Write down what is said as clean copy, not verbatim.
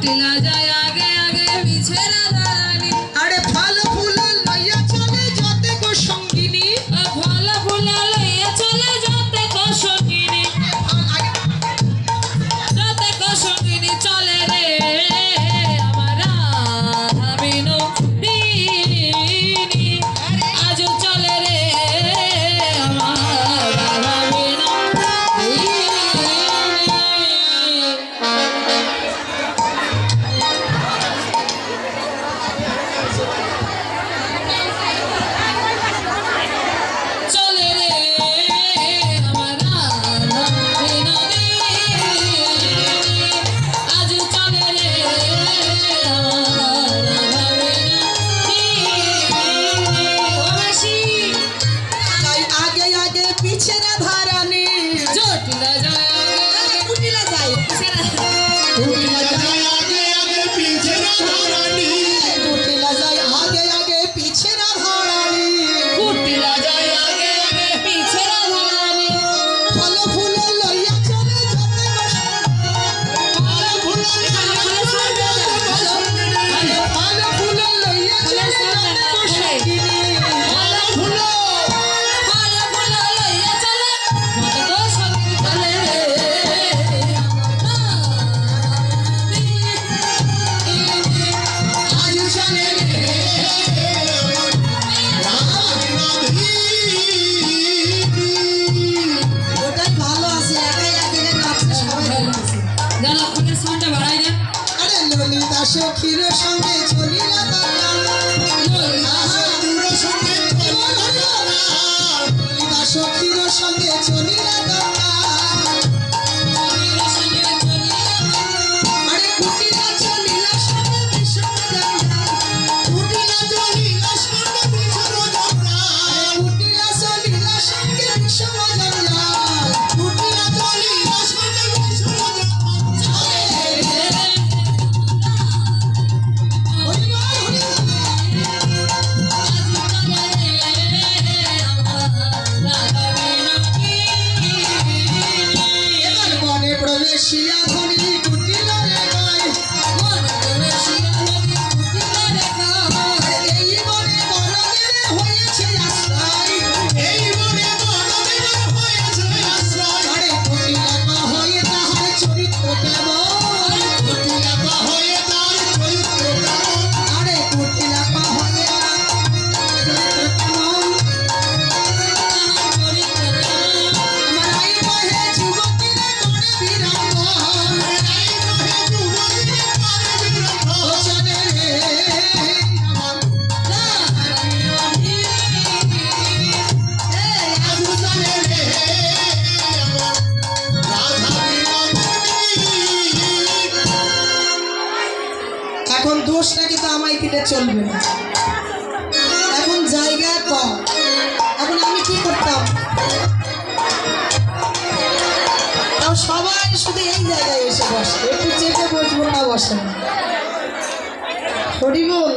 জটিলা যায় আগে আগে পিছে রাধারানী আরে ফল ফুল লইয়া চলে যতে গো সঙ্গিনী ফল ফুল লইয়া চলে যতে গো সঙ্গিনী যতে গো সঙ্গিনী চলে রে আমার রাধা বিনোদিনী আজ চলে রে আমার রাধা বিনোদিনী চলে রে আমার রাধা বিনোদিনী আজ চলে রে আমার রাধা বিনোদিনী ও মাসি আগে আগে পিছে রাধারানী জটিলা যায় আগে কুটিলা যায় কুটিলা যায় আগে আগে পিছে রাধারানী কুটিলা যায় আগে আগে পিছে রাধারানী কুটিলা যায় আগে আগে পিছে রাধারানী ফল ফুল লইয়া চলে যতে গো ফল ফুল ফল ফুল লইয়া চলে যতে গো সঙ্গিনী ফল ফুল লইয়া চলে যতে গো সঙ্গিনী চলে রে আজ চলে রে ওটাই ভালো আছে একাই একদিকে নাচছে সবাই গান আপনাদের সাউন্ডটা বাড়াই দেন আরে ললিতা সখীর সঙ্গে চলিলা ললিতা সখীর সঙ্গে চলিলা আরে কুটিলা চলিলা সঙ্গে বিষম জঞ্জাল কুটিলা চলিলা সঙ্গে বিষম জঞ্জাল কুটিলা চলিলা সঙ্গে বিষম জঞ্জাল কুটিলা চলিলা সঙ্গে বিষম জঞ্জাল এবার মনে প্রবেশিয়া ধনী কুটিলা রে গায় এই মনে বড়দের হয়েছে আশ্রয় এই মনে বড়দের হয়েছে আশ্রয় আরে কুটিলা হয়ে তাহার চরিত্র কেমন কুটিলা হয়ে তার চরিত্র কেমন আরে কুটিলা হয়ে তার চরিত্র কেমন আমার আই বহে যুবতীরা করে বিরাঙ্গন এই নহে যুবতীরে পারে বিরহ ও চলে রে আমার আজ চলে রে আমার রাধা বিনোদিনী এখন দোষটা কিন্তু আমায় দিলে চলবে না এখন জায়গা কম এখন আমি কি করতাম তাও সবাই শুধু এই জায়গায় এসে বসে একটু চেপে বসবো না বসে হরি বল